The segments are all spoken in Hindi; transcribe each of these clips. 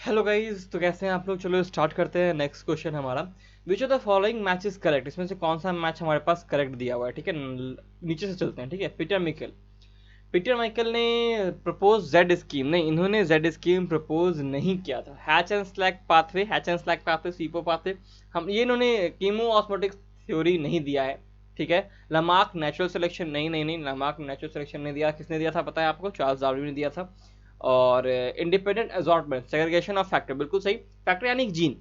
हेलो गाइस, तो कैसे हैं आप लोग। चलो स्टार्ट करते हैं। नेक्स्ट क्वेश्चन हमारा, which of the following match is correct. इसमें से कौन सा मैच हमारे पास करेक्ट दिया हुआ है। ठीक है, नीचे से चलते हैं। ठीक है, पीटर माइकल ने प्रपोज जेड स्कीम नहीं, इन्होंने जेड स्कीम प्रपोज नहीं किया था। हैच एंड स्लैक पाथवे, सीपो पाथवे, हम ये इन्होंने कीमो ऑस्मोटिक्स थ्योरी नहीं दिया है। ठीक है, लमार्क नेचुरल सिलेक्शन नहीं, लमार्क नेचुरल सिलेक्शन नहीं दिया। किसने दिया था पता है आपको? चार्ल्स डार्विन ने दिया था। और independent assortment, segregation of factor, बिल्कुल सही। फैक्टर यानी जीन,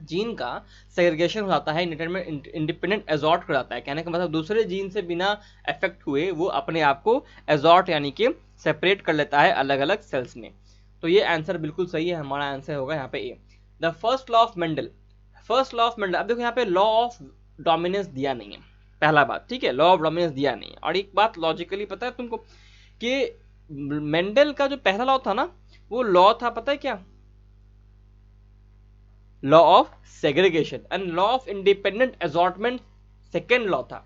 जीन का सेग्रीगेशन हो जाता है, इंडिपेंडेंट एजॉर्ट हो जाता है। कहने का मतलब दूसरे जीन से बिना अफेक्ट हुए वो अपने आप को एजॉर्ट यानी कि सेपरेट कर लेता है अलग अलग सेल्स में। तो ये आंसर बिल्कुल सही है, हमारा आंसर होगा यहाँ पे A. The first law of Mendel, अब देखो यहाँ पे लॉ ऑफ डोमिनेंस दिया नहीं है, पहला बात। ठीक है, लॉ ऑफ डोमिनेंस दिया नहीं है। और एक बात लॉजिकली पता है तुमको कि मेंडल का जो पहला लॉ था ना, वो लॉ था पता है क्या? Law of segregation. And law of independent assortment second law था।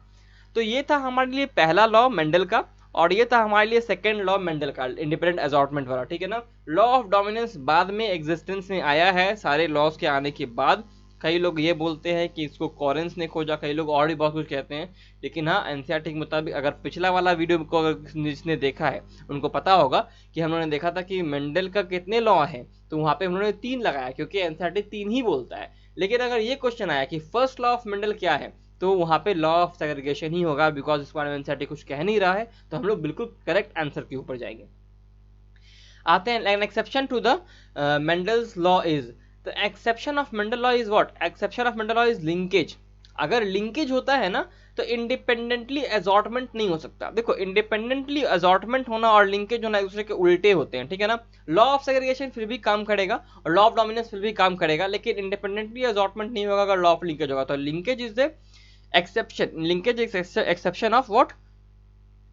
तो ये था हमारे लिए पहला लॉ मेंडल का, और ये था हमारे लिए सेकेंड लॉ मेंडल का, इंडिपेंडेंट असॉर्टमेंट वाला। ठीक है ना। लॉ ऑफ डोमिनेंस बाद में एग्जिस्टेंस में आया है, सारे लॉज के आने के बाद। कई लोग ये बोलते हैं कि इसको कॉरेंस ने खोजा, कई लोग और भी बहुत कुछ कहते हैं। लेकिन हाँ, एनसीईआरटी के मुताबिक, अगर पिछला वाला वीडियो को अगर जिसने देखा है उनको पता होगा कि हम लोगों ने देखा था कि मेंडल का कितने लॉ हैं, तो वहां पे हम लोगों ने 3 लगाया, क्योंकि एनसीईआरटी 3 ही बोलता है। लेकिन अगर ये क्वेश्चन आया कि फर्स्ट लॉ ऑफ मेंडल क्या है, तो वहां पे लॉ ऑफ सेग्रीगेशन ही होगा, बिकॉज इस बारे में एनसीईआरटी कुछ कह नहीं रहा है। तो हम लोग बिल्कुल करेक्ट आंसर के ऊपर जाएंगे। आते हैं, an exception to the Mendel's law is, the exception of Mendel law is what? Exception of Mendel law is linkage. अगर लिंकेज होता है ना, तो इंडिपेंडेंटली असॉर्टमेंट नहीं हो सकता। देखो, इंडिपेंडेंटली असॉर्टमेंट होना और लिंकेज होना एक दूसरे के उल्टे होते हैं। ठीक है ना। लॉ ऑफ सेग्रीगेशन फिर भी काम करेगा और लॉ ऑफ डोमिनेंस फिर भी काम करेगा, लेकिन इंडिपेंडेंटली असॉर्टमेंट नहीं होगा अगर लॉ ऑफ लिंकेज होगा। तो linkage is the exception, linkage exception of what?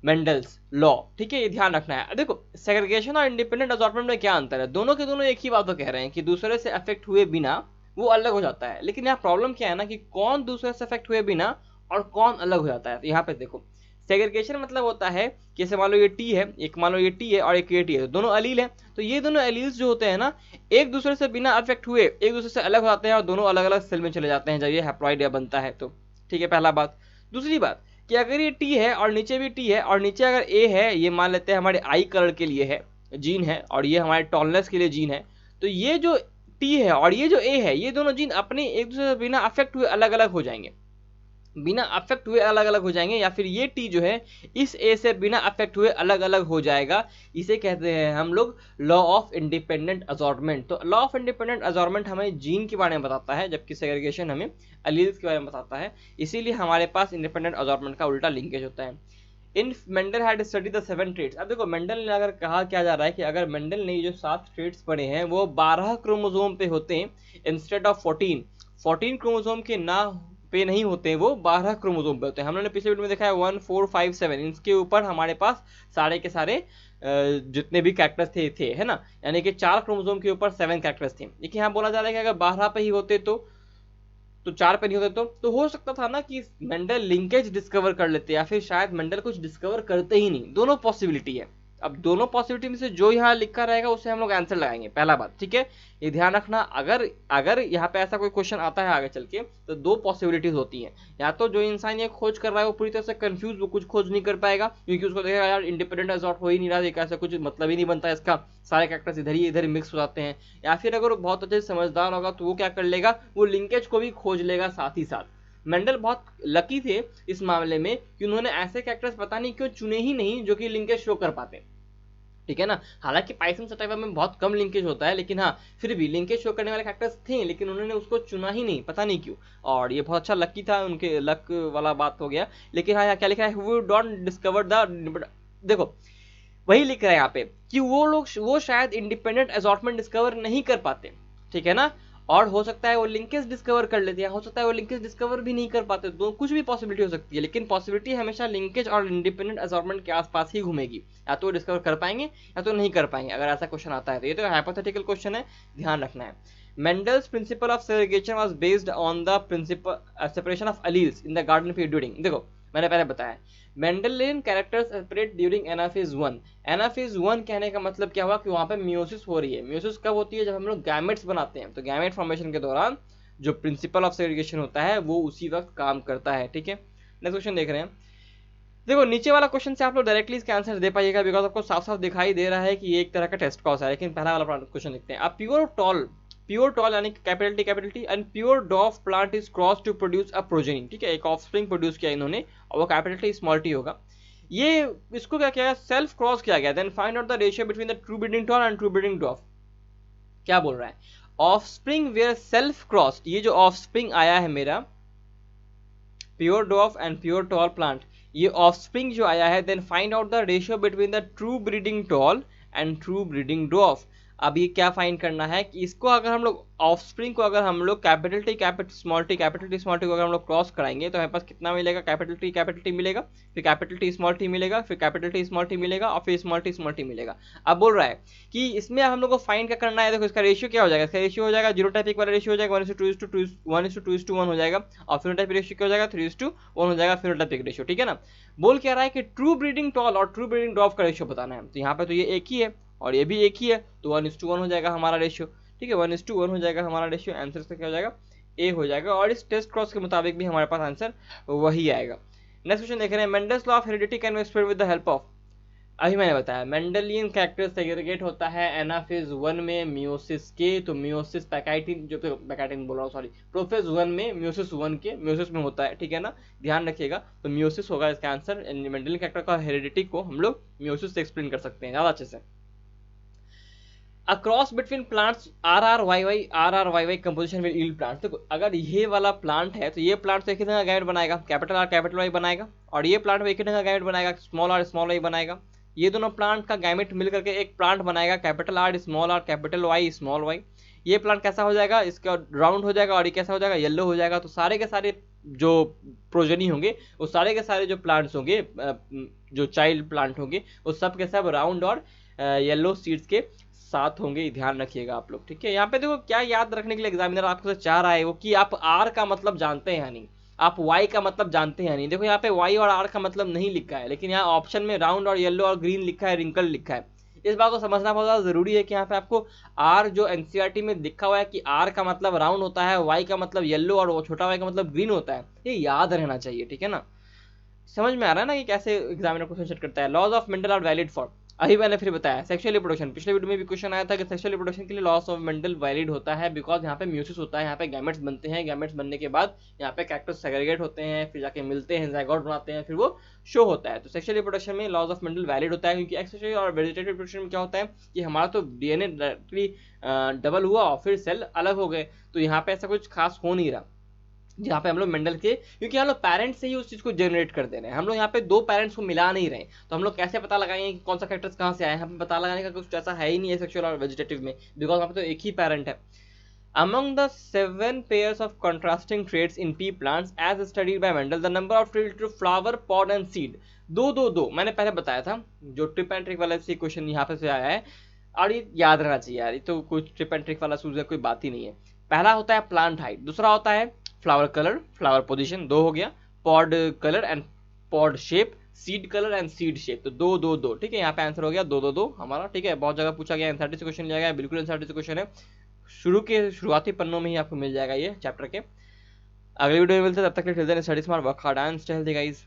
Mendel's law. ठीक है, ये ध्यान रखना है। देखो, सेग्रीगेशन और इंडिपेंडेंट असॉर्टमेंट में क्या अंतर है? दोनों के दोनों एक ही बात तो कह रहे हैं कि दूसरे से अफेक्ट हुए बिना वो अलग हो जाता है। लेकिन यहाँ प्रॉब्लम क्या है ना, कि कौन दूसरे से अफेक्ट हुए बिना और कौन अलग हो जाता है। तो यहाँ पे देखो, सेग्रीगेशन मतलब होता है कि जैसे मान लो ये टी है, एक मान लो ये टी है और एक ये टी है, तो दोनों अलील है। तो ये दोनों एलील्स जो होते हैं ना, एक दूसरे से बिना अफेक्ट हुए एक दूसरे से अलग हो जाते हैं और दोनों अलग अलग सेल में चले जाते हैं जब ये हैप्लॉइड बनता है तो। ठीक है, पहला बात। दूसरी बात कि अगर ये टी है और नीचे भी टी है और नीचे अगर ए है, ये मान लेते हैं हमारे आई कलर के लिए है जीन है, और ये हमारे टॉलनेस के लिए जीन है, तो ये जो टी है और ये जो ए है, ये दोनों जीन अपने एक दूसरे से बिना अफेक्ट हुए अलग अलग हो जाएंगे, बिना अफेक्ट हुए अलग अलग हो जाएंगे। या फिर ये टी जो है इस ए से बिना अफेक्ट हुए अलग अलग हो जाएगा। इसे कहते हैं हम लोग लॉ ऑफ इंडिपेंडेंट असॉर्टमेंट। तो लॉ ऑफ इंडिपेंडेंट असॉर्टमेंट हमें जीन के बारे में बताता है, जबकि सेग्रीगेशन हमें एलील्स के बारे में बताता है। इसीलिए हमारे पास इंडिपेंडेंट असॉर्टमेंट का उल्टा लिंकेज होता है। In Mendel had study the 7 traits. अब देखो, मेंडल ने अगर कहा क्या जा रहा है कि अगर मेंडल ने जो 7 ट्रेड्स पढ़े हैं वो 12 क्रोमोसोम पे होते हैं इंस्टेड ऑफ 14 क्रोमोसोम के ना पे नहीं होते, वो 12 क्रोमोसोम पे होते हैं। हम लोगों ने पिछले वीडियो में देखा है 1 4 5 7, इसके ऊपर हमारे पास सारे के सारे जितने भी कैरेक्टर्स थे है ना, यानी कि 4 क्रोमोसोम के ऊपर 7 कैरेक्टर्स थे। लेकिन यहाँ बोला जा रहा है कि अगर 12 पे ही होते तो 4 पे नहीं होते तो हो सकता था ना कि मेंडल लिंकेज डिस्कवर कर लेते, या फिर शायद मेंडल कुछ डिस्कवर करते ही नहीं। दोनों पॉसिबिलिटी है। अब दोनों पॉसिबिलिटी में से जो यहाँ लिखा रहेगा उसे हम लोग आंसर लगाएंगे, पहला बात। ठीक है, ये ध्यान रखना। अगर अगर यहाँ पे ऐसा कोई क्वेश्चन आता है आगे चल के, तो 2 पॉसिबिलिटीज होती हैं। या तो जो इंसान ये खोज कर रहा है वो पूरी तरह से कंफ्यूज, वो कुछ खोज नहीं कर पाएगा, क्योंकि उसको देखा यार इंडिपेंडेंट असॉर्ट हो ही नहीं रहा, एक ऐसा कुछ मतलब ही नहीं बनता है इसका, सारे कैरेक्टर्स इधर ही मिक्स हो जाते हैं। या फिर अगर वो बहुत अच्छे से समझदार होगा तो वो क्या कर लेगा, वो लिंकेज को भी खोज लेगा साथ ही साथ। मेंडल बहुत लकी थे इस मामले में कि उन्होंने ऐसे कैरेक्टर्स पता नहीं क्यों चुने ही नहीं जो कि लिंकेज शो कर पाते। ठीक है ना। हालांकि पाइथन सटाइवा में बहुत कम लिंकेज होता है, लेकिन हाँ फिर भी लिंकेज शो करने वाले फैक्टर्स थे, लेकिन उन्होंने उसको चुना ही नहीं, पता नहीं क्यों। और ये बहुत अच्छा लकी था, उनके लक वाला बात हो गया। लेकिन हाँ, यहाँ क्या लिखा है, हु डोंट डिस्कवर द, देखो वही लिख रहा है यहाँ पे कि वो शायद इंडिपेंडेंट असॉर्टमेंट डिस्कवर नहीं कर पाते। ठीक है ना। और हो सकता है वो लिंकेज डिस्कवर कर लेते हैं, हो सकता है वो लिंकेज डिस्कवर भी नहीं कर पाते, तो कुछ भी पॉसिबिलिटी हो सकती है। लेकिन पॉसिबिलिटी हमेशा लिंकेज और इंडिपेंडेंट असॉर्टमेंट के आसपास ही घूमेगी, या तो वो डिस्कवर कर पाएंगे या तो नहीं कर पाएंगे, अगर ऐसा क्वेश्चन आता है तो। ये तो हाइपोथेटिकल क्वेश्चन है, ध्यान रखना है। Mendel's principle of segregation was based on the principle separation of alleles in the garden of Eden। देखो, मैंने पहले बताया Mendelian characters separate during anaphase 1। Anaphase 1 कहने का मतलब क्या हुआ कि वहाँ पे मियोसिस हो रही है। मियोसिस कब होती है? जब हम लोग गैमेट्स बनाते हैं। तो गैमेट फॉर्मेशन के दौरान जो प्रिंसिपल ऑफ सेग्रीगेशन होता है वो उसी वक्त काम करता है। ठीक है, नेक्स्ट क्वेश्चन देख रहे हैं। देखो नीचे वाला क्वेश्चन से आप लोग डायरेक्टली इसका आंसर दे पाइएगा, बिकॉज आपको साफ साफ दिखाई दे रहा है कि ये एक तरह का टेस्ट कॉस है। लेकिन पहला वाला क्वेश्चन देखते हैं। आप प्योर टॉल यानी capital T and pure dwarf plant is cross to produce a progeny. ठीक है, एक ऑफस्प्रिंग प्रोड्यूस किया इन्होंने और वो कैपिटल टी स्मॉल टी होगा। ये इसको क्या किया, सेल्फ क्रॉस किया गया। Then find out the ratio between the true breeding tall and true breeding dwarf. क्या बोल रहा है? ऑफस्प्रिंग वेयर सेल्फ क्रॉस्ड, ये जो ऑफस्प्रिंग आया है मेरा pure dwarf and pure tall plant, ये ऑफस्प्रिंग जो आया है, then find out the ratio between the true breeding tall and true breeding dwarf. अब ये क्या फाइंड करना है कि इसको अगर हम लोग ऑफस्प्रिंग को अगर हम लोग कैपिटल टी स्मॉल टी को अगर हम लोग क्रॉस कराएंगे तो हमारे पास कितना मिलेगा? कैपिटल टी मिलेगा, फिर कैपिटल टी स्मॉल टी मिलेगा, फिर कैपिटल टी स्मॉल टी मिलेगा और फिर स्मॉल टी मिलेगा। अब बोल रहा है कि इसमें हम लोग को फाइंड क्या करना है। देखो इसका रेशियो क्या हो जाएगा? इसका रेशियो हो जाएगा जीनोटाइपिक वाला रेशियो हो जाएगा 1:2:1 हो जाएगा, और फिनोटाइपिक रेशियो क्या हो जाएगा? 3:1 हो जाएगा फिनोटाइपिक रेशियो। ठीक है ना। बोल क्या रहा है कि ट्रू ब्रीडिंग टॉल और ट्रू ब्रीडिंग डॉफ का रेशियो बताना है। तो यहाँ पे तो ये एक ही है और ये भी एक ही है, तो 1:1 हो जाएगा हमारा रेशियो। ठीक है, 1:1 हो जाएगा हमारा रेशियो। आंसर इसका क्या हो जाएगा? ए हो जाएगा। और इस टेस्ट क्रॉस के मुताबिक भी हमारे पास आंसर वही आएगा। नेक्स्ट क्वेश्चन देख रहे हैं। Mendel's law of heredity can be explained with the help of. अभी मैंने बताया मेंडेलियन कैरेक्टर सेग्रीगेट होता है एनाफेज 1 में मियोसिस के। तो मियोसिस पैकाइटिन जो पैकाइटिन बोल रहा हूँ सॉरी, प्रोफेज 1 में मियोसिस 1 के मियोसिस में होता है। ठीक है ना, ध्यान रखिएगा। तो मियोसिस होगा इसका आंसर। मेंडेलियन कैरेक्टर का हेरिडिटी को हम लोग मियोसिस से एक्सप्लेन कर सकते हैं ज़्यादा अच्छे से। A cross between plants RRYY composition will yield plants। देखो अगर ये वाला प्लांट है तो ये प्लांट तो एक ही ढंग का गैमेट बनाएगा, कैपिटल आर कैपिटल वाई बनाएगा, और ये प्लांट एक ही ढंग का गैमेट बनाएगा, स्मॉल आर स्मॉल वाई बनाएगा। ये दोनों प्लांट का गैमेट मिल करके एक प्लांट बनाएगा, capital R small R capital Y small Y. ये प्लांट कैसा हो जाएगा? इसका राउंड हो जाएगा और ये कैसा हो जाएगा? येलो हो जाएगा। तो सारे के सारे जो प्रोजेनी होंगे वो सारे के सारे जो प्लांट्स होंगे, जो चाइल्ड प्लांट होंगे, वो सब के सब राउंड और येलो सीड्स के साथ होंगे। ध्यान रखिएगा आप लोग। ठीक है, यहाँ पे देखो क्या याद रखने के लिए एग्जामिनर आपको चाह रहा है वो कि आप आर का मतलब जानते हैं या नहीं, आप वाई का मतलब जानते हैं या नहीं। देखो यहाँ पे वाई और आर का मतलब नहीं लिखा है, लेकिन यहाँ ऑप्शन में राउंड और येलो और ग्रीन लिखा है, रिंकल लिखा है। इस बात को समझना बहुत ज़्यादा जरूरी है कि यहाँ पे आपको आर जो एनसीईआरटी में लिखा हुआ है कि आर का मतलब राउंड होता है, वाई का मतलब येलो और छोटा वाई का मतलब ग्रीन होता है, ये याद रहना चाहिए। ठीक है ना, समझ में आ रहा है ना कि कैसे एग्जामिनर क्वेश्चन सेट करता है। Laws of Mendel are valid for, अभी मैंने फिर बताया सेक्सुअल रिप्रोडक्शन। पिछले वीडियो में भी क्वेश्चन आया था कि सेक्सुअल रिप्रोडक्शन के लिए लॉस ऑफ मेंडल वैलिड होता है, बिकॉज यहाँ पे म्यूसिस होता है, यहाँ पे गैमेट्स बनते हैं, गैमेट्स बनने के बाद यहाँ पे कैरेक्टर्स सेग्रीगेट होते हैं, फिर जाके मिलते हैं, ज़ायगोट बनाते हैं, फिर वो शो होता है। तो सेक्सुअल रिप्रोडक्शन में लॉज ऑफ मेंडल वैलिड होता है, क्योंकि एक्सेक्सुअल और वेजिटेटिव रिप्रोडक्शन में क्या होता है कि हमारा तो डीएनए डायरेक्टली डबल हुआ और फिर सेल अलग हो गए। तो यहाँ पे ऐसा कुछ खास हो नहीं रहा जहाँ पे हम लोग मेंडल के, क्योंकि हम लोग पेरेंट्स से ही उस चीज़ को जनरेट कर दे रहे हैं। हम लोग यहाँ पे दो पेरेंट्स को मिला नहीं रहे, तो हम लोग कैसे पता लगाएंगे कि कौन सा कैरेक्टर्स कहाँ से आए? यहाँ पे पता लगाने का कुछ ऐसा है ही नहीं है सेक्सुअल और वेजिटेटिव में, बिकॉज वहाँ पे तो एक ही पेरेंट है। Among the 7 pairs of contrasting traits in pea plants as studied by Mendel, the number of traits to flower, pod and seed दो मैंने पहले बताया था। जो ट्रिप एंड ट्रिक वाला से क्वेश्चन यहाँ पे से आया है और ये याद रहना चाहिए यार, ये तो कुछ ट्रिप एंड ट्रिक वाला सूझ कोई बात ही नहीं है। पहला होता है प्लांट हाइट, दूसरा होता है फ्लावर कलर, फ्लावर पोजीशन, दो हो गया, pod colour and pod shape, seed colour and seed shape. तो दो। ठीक है, यहाँ पे आंसर हो गया दो हमारा। ठीक है, बहुत जगह पूछा गया, एनसीईआरटी से क्वेश्चन लिया गया, बिल्कुल एनसीईआरटी से क्वेश्चन है। शुरुआती पन्नों में ही आपको मिल जाएगा ये चैप्टर के। अगले वीडियो में मिलते हैं, तब तक के लिए study smart, work hard and stay healthy guys.